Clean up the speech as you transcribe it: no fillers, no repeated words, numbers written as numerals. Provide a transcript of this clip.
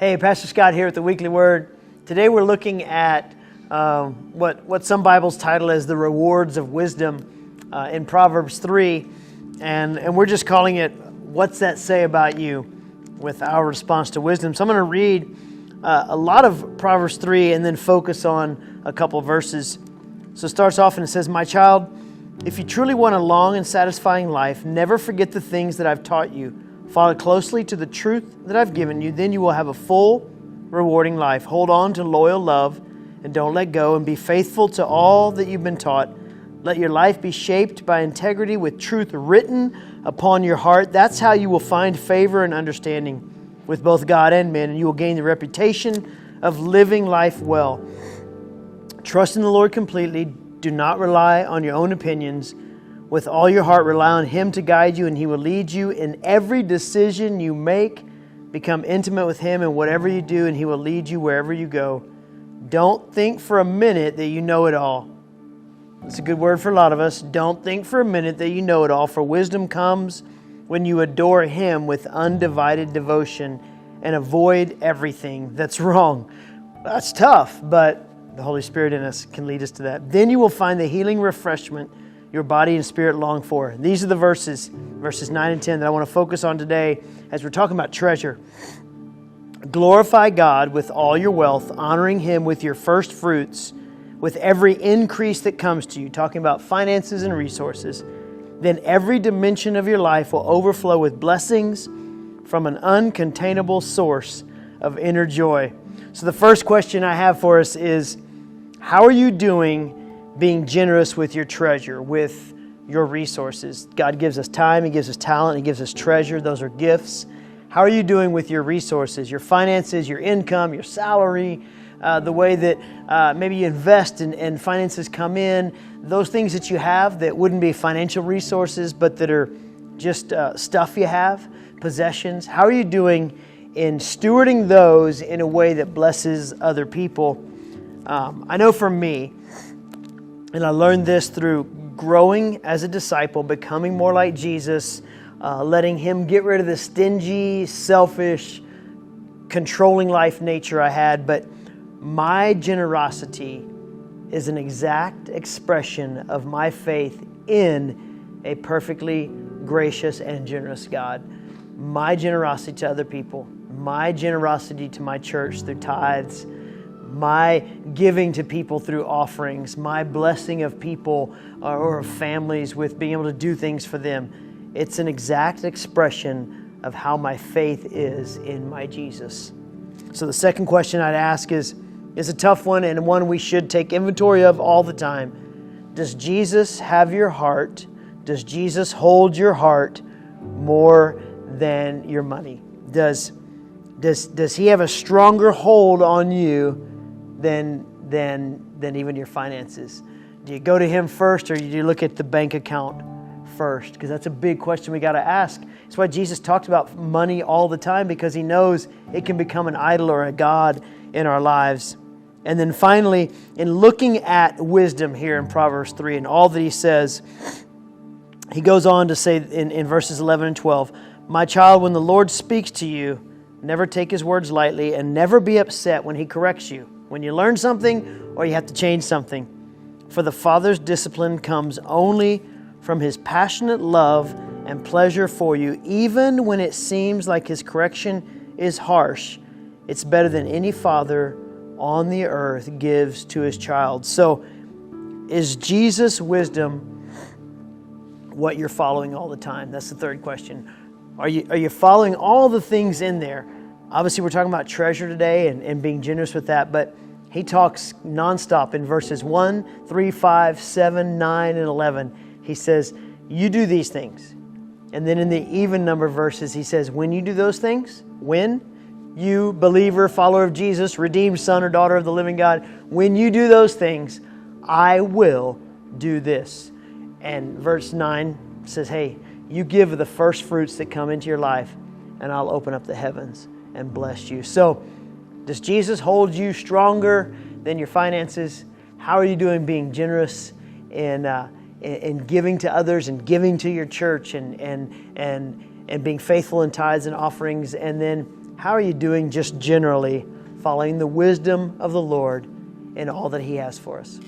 Hey, Pastor Scott here at the Weekly Word. Today we're looking at what some Bibles title as the rewards of wisdom in Proverbs 3. And we're just calling it, What's That Say About You? With our response to wisdom. So I'm going to read a lot of Proverbs 3 and then focus on a couple verses. So it starts off and it says, My child, if you truly want a long and satisfying life, never forget the things that I've taught you. Follow closely to the truth that I've given you. Then you will have a full, rewarding life. Hold on to loyal love and don't let go, and be faithful to all that you've been taught. Let your life be shaped by integrity with truth written upon your heart. That's how you will find favor and understanding with both God and men, and you will gain the reputation of living life well. Trust in the Lord completely. Do not rely on your own opinions. With all your heart, rely on Him to guide you, and He will lead you in every decision you make. Become intimate with Him in whatever you do, and He will lead you wherever you go. Don't think for a minute that you know it all. That's a good word for a lot of us. Don't think for a minute that you know it all, for wisdom comes when you adore Him with undivided devotion and avoid everything that's wrong. That's tough, but the Holy Spirit in us can lead us to that. Then you will find the healing refreshment your body and spirit long for. These are the verses 9 and 10 that I want to focus on today as we're talking about treasure. Glorify God with all your wealth, honoring Him with your first fruits, with every increase that comes to you, talking about finances and resources. Then every dimension of your life will overflow with blessings from an uncontainable source of inner joy. So the first question I have for us is, how are you doing being generous with your treasure, with your resources? God gives us time, He gives us talent, He gives us treasure. Those are gifts. How are you doing with your resources, your finances, your income, your salary, the way that maybe you invest and finances come in, those things that you have that wouldn't be financial resources, but that are just stuff you have, possessions? How are you doing in stewarding those in a way that blesses other people? I know for me, and I learned this through growing as a disciple, becoming more like Jesus, letting Him get rid of the stingy, selfish, controlling life nature I had. But my generosity is an exact expression of my faith in a perfectly gracious and generous God. My generosity to other people, my generosity to my church through tithes, my giving to people through offerings, my blessing of people or families with being able to do things for them. It's an exact expression of how my faith is in my Jesus. So the second question I'd ask is a tough one, and one we should take inventory of all the time. Does Jesus have your heart? Does Jesus hold your heart more than your money? Does He have a stronger hold on you than even your finances? Do you go to Him first, or do you look at the bank account first? Because that's a big question we got to ask. That's why Jesus talked about money all the time, because He knows it can become an idol or a god in our lives. And then finally, in looking at wisdom here in Proverbs 3 and all that He says, He goes on to say in verses 11 and 12, My child, when the Lord speaks to you, never take His words lightly, and never be upset when He corrects you, when you learn something or you have to change something. For the Father's discipline comes only from His passionate love and pleasure for you. Even when it seems like His correction is harsh, it's better than any father on the earth gives to his child. So, is Jesus' wisdom what you're following all the time? That's the third question. Are you following all the things in there? Obviously, we're talking about treasure today and being generous with that, but He talks nonstop in verses 1, 3, 5, 7, 9, and 11. He says, you do these things. And then in the even number verses, He says, when you do those things, when you, believer, follower of Jesus, redeemed son or daughter of the living God, when you do those things, I will do this. And verse 9 says, hey, you give the first fruits that come into your life, and I'll open up the heavens and bless you. So, does Jesus hold you stronger than your finances? How are you doing being generous in giving to others and giving to your church and being faithful in tithes and offerings? And then how are you doing just generally following the wisdom of the Lord in all that He has for us?